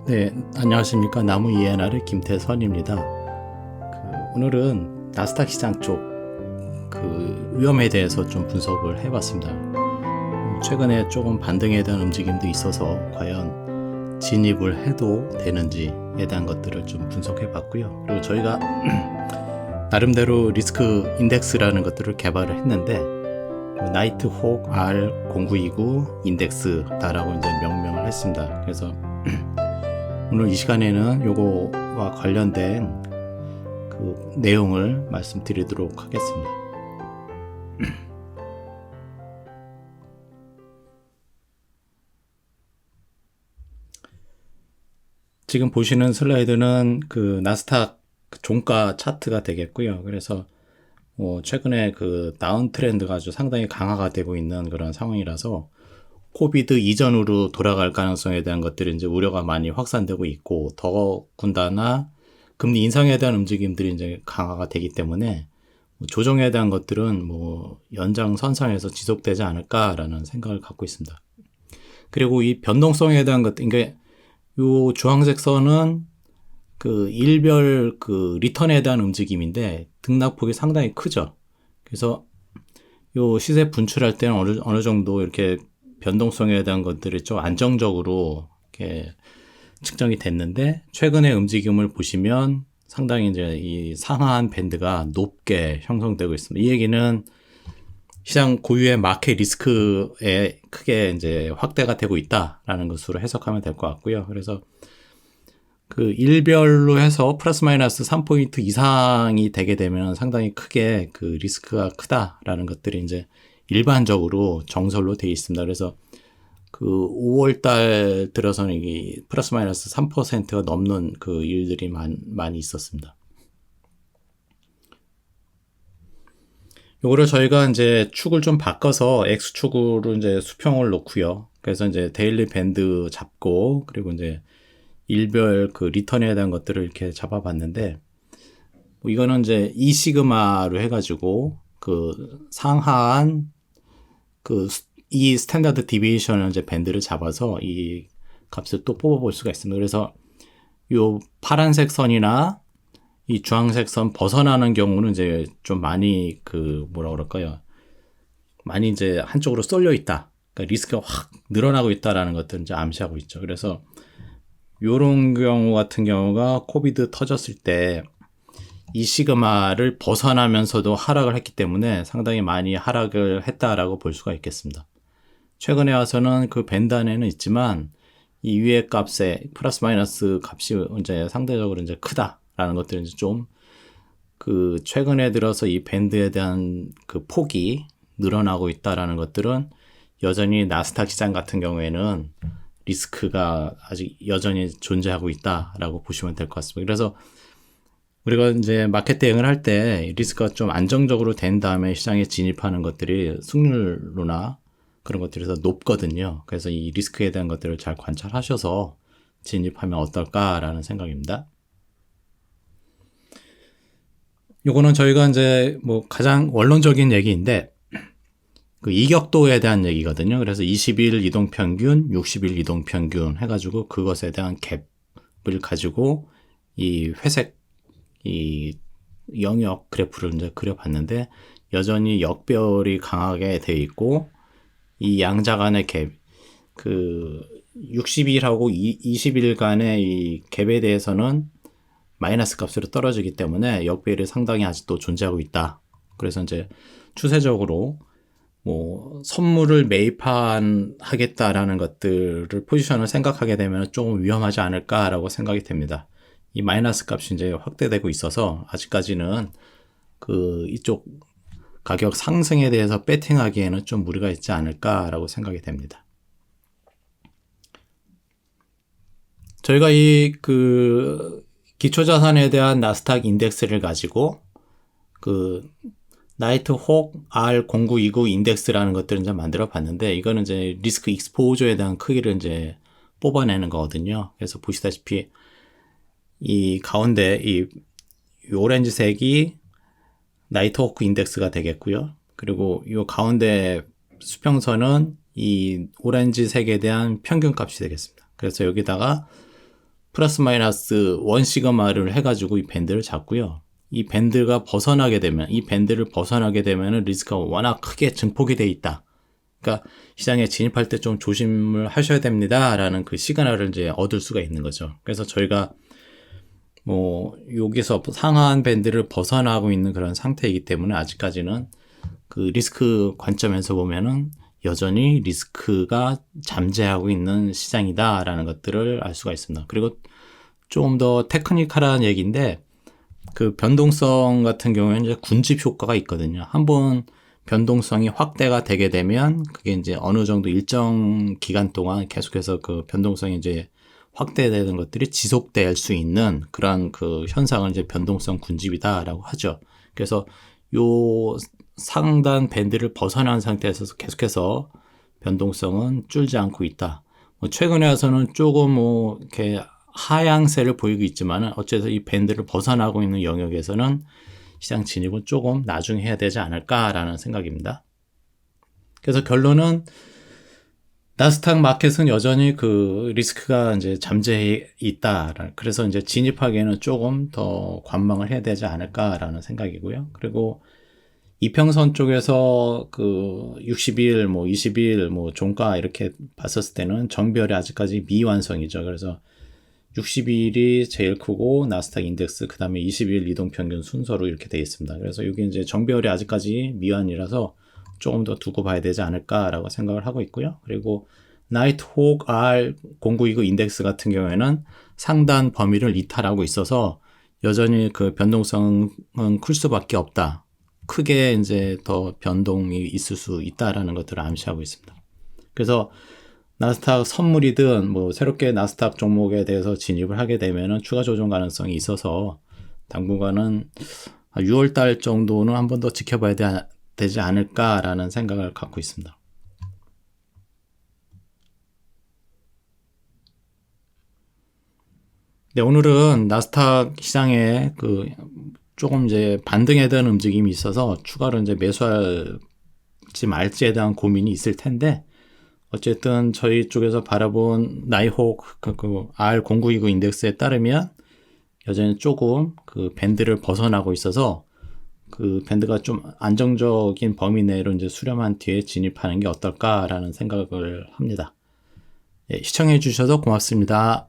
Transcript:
네, 안녕하십니까. 나무 이해나를 김태선입니다. 오늘은 나스닥 시장 쪽 위험에 대해서 좀 분석을 해봤습니다. 최근에 조금 반등에 대한 움직임도 있어서 과연 진입을 해도 되는지에 대한 것들을 좀 분석해봤고요. 그리고 저희가 나름대로 리스크 인덱스라는 것들을 개발을 했는데 나이트혹 R0929 인덱스다라고 이제 명명을 했습니다. 그래서 오늘 이 시간에는 요거와 관련된 그 내용을 말씀드리도록 하겠습니다. 지금 보시는 슬라이드는 그 나스닥 종가 차트가 되겠고요. 그래서 최근에 그 다운 트렌드가 아주 상당히 강화가 되고 있는 그런 상황이라서 코비드 이전으로 돌아갈 가능성에 대한 것들이 이제 우려가 많이 확산되고 있고, 더군다나 금리 인상에 대한 움직임들이 이제 강화가 되기 때문에 조정에 대한 것들은 연장선상에서 지속되지 않을까라는 생각을 갖고 있습니다. 그리고 이 변동성에 대한 것, 그러니까 요 주황색 선은 그 일별 그 리턴에 대한 움직임인데 등락폭이 상당히 크죠. 그래서 요 시세 분출할 때는 어느 정도 이렇게 변동성에 대한 것들이 좀 안정적으로 이렇게 측정이 됐는데, 최근의 움직임을 보시면 상당히 이제 이 상하한 밴드가 높게 형성되고 있습니다. 이 얘기는 시장 고유의 마켓 리스크에 크게 이제 확대가 되고 있다라는 것으로 해석하면 될 것 같고요. 그래서 그 일별로 해서 플러스 마이너스 3포인트 이상이 되게 되면 상당히 크게 그 리스크가 크다라는 것들이 이제 일반적으로 정설로 되어 있습니다. 그래서 그 5월달 들어서는 이게 플러스 마이너스 3%가 넘는 그 일들이 많이 있었습니다. 요거를 저희가 이제 축을 좀 바꿔서 X축으로 이제 수평을 놓고요. 그래서 이제 데일리 밴드 잡고, 그리고 이제 일별 그 리턴에 대한 것들을 이렇게 잡아봤는데, 이거는 이제 2시그마로 해가지고 그 상하한 이 스탠다드 디비에이션을 이제 밴드를 잡아서 이 값을 또 뽑아볼 수가 있습니다. 그래서 요 파란색 선이나 이 주황색 선 벗어나는 경우는 이제 좀 많이 많이 이제 한쪽으로 쏠려 있다. 그러니까 리스크가 확 늘어나고 있다라는 것들을 이제 암시하고 있죠. 그래서 요런 경우 같은 경우가 코비드 터졌을 때 이 시그마를 벗어나면서도 하락을 했기 때문에 상당히 많이 하락을 했다라고 볼 수가 있겠습니다. 최근에 와서는 그 밴드 안에는 있지만 이 위의 값에 플러스 마이너스 값이 이제 상대적으로 이제 크다라는 것들은 이제 좀 그 최근에 들어서 이 밴드에 대한 그 폭이 늘어나고 있다라는 것들은 여전히 나스닥 시장 같은 경우에는 리스크가 아직 여전히 존재하고 있다라고 보시면 될 것 같습니다. 그래서 우리가 이제 마켓 대응을 할 때 리스크가 좀 안정적으로 된 다음에 시장에 진입하는 것들이 승률로나 그런 것들에서 높거든요. 그래서 이 리스크에 대한 것들을 잘 관찰하셔서 진입하면 어떨까라는 생각입니다. 요거는 저희가 이제 가장 원론적인 얘기인데, 그 이격도에 대한 얘기거든요. 그래서 20일 이동평균, 60일 이동평균 해가지고 그것에 대한 갭을 가지고 이 회색 이 영역 그래프를 이제 그려봤는데, 여전히 역별이 강하게 되어 있고, 이 양자 간의 갭, 그 60일하고 20일간의 이 갭에 대해서는 마이너스 값으로 떨어지기 때문에 역별이 상당히 아직도 존재하고 있다. 그래서 이제 추세적으로 선물을 매입하겠다라는 것들을 포지션을 생각하게 되면 조금 위험하지 않을까라고 생각이 됩니다. 이 마이너스 값이 이제 확대되고 있어서 아직까지는 그 이쪽 가격 상승에 대해서 배팅하기에는 좀 무리가 있지 않을까라고 생각이 됩니다. 저희가 이 기초자산에 대한 나스닥 인덱스를 가지고 그 나이트혹 R0929 인덱스라는 것들을 이제 만들어 봤는데, 이거는 이제 리스크 익스포저에 대한 크기를 이제 뽑아내는 거거든요. 그래서 보시다시피 이 가운데 이 오렌지색이 나이트호크 인덱스가 되겠고요. 그리고 이 가운데 수평선은 이 오렌지색에 대한 평균 값이 되겠습니다. 그래서 여기다가 플러스 마이너스 1시그마를 해가지고 이 밴드를 잡고요. 이 밴드를 벗어나게 되면 리스크가 워낙 크게 증폭이 돼 있다. 그러니까 시장에 진입할 때 좀 조심을 하셔야 됩니다라는 그 시그널을 이제 얻을 수가 있는 거죠. 그래서 저희가 여기서 상하한 밴드를 벗어나고 있는 그런 상태이기 때문에 아직까지는 그 리스크 관점에서 보면은 여전히 리스크가 잠재하고 있는 시장이다라는 것들을 알 수가 있습니다. 그리고 조금 더 테크니컬한 얘기인데, 그 변동성 같은 경우에는 이제 군집 효과가 있거든요. 한번 변동성이 확대가 되게 되면 그게 이제 어느 정도 일정 기간 동안 계속해서 그 변동성이 이제 확대되는 것들이 지속될 수 있는 그런 그 현상을 이제 변동성 군집이다라고 하죠. 그래서 요 상단 밴드를 벗어난 상태에서 계속해서 변동성은 줄지 않고 있다. 최근에 와서는 조금 이렇게 하향세를 보이고 있지만 어쨌든 이 밴드를 벗어나고 있는 영역에서는 시장 진입은 조금 나중에 해야 되지 않을까라는 생각입니다. 그래서 결론은 나스닥 마켓은 여전히 그 리스크가 이제 잠재해 있다. 그래서 이제 진입하기에는 조금 더 관망을 해야 되지 않을까라는 생각이고요. 그리고 이평선 쪽에서 그 60일, 20일, 종가 이렇게 봤었을 때는 정별이 아직까지 미완성이죠. 그래서 60일이 제일 크고 나스닥 인덱스, 그 다음에 20일 이동평균 순서로 이렇게 되어 있습니다. 그래서 여기 이제 정별이 아직까지 미완이라서 조금 더 두고 봐야 되지 않을까라고 생각을 하고 있고요. 그리고 나이트호크 R0929 인덱스 같은 경우에는 상단 범위를 이탈하고 있어서 여전히 그 변동성은 클 수밖에 없다. 크게 이제 더 변동이 있을 수 있다라는 것들을 암시하고 있습니다. 그래서 나스닥 선물이든 새롭게 나스닥 종목에 대해서 진입을 하게 되면은 추가 조정 가능성이 있어서 당분간은 6월 달 정도는 한 번 더 지켜봐야 되지 않을까라는 생각을 갖고 있습니다. 네, 오늘은 나스닥 시장에 그 조금 이제 반등에 대한 움직임이 있어서 추가로 이제 매수할지 말지에 대한 고민이 있을 텐데, 어쨌든 저희 쪽에서 바라본 나이호크 그 R0929 인덱스에 따르면 여전히 조금 그 밴드를 벗어나고 있어서 그 밴드가 좀 안정적인 범위 내로 이제 수렴한 뒤에 진입하는 게 어떨까라는 생각을 합니다. 예, 시청해 주셔서 고맙습니다.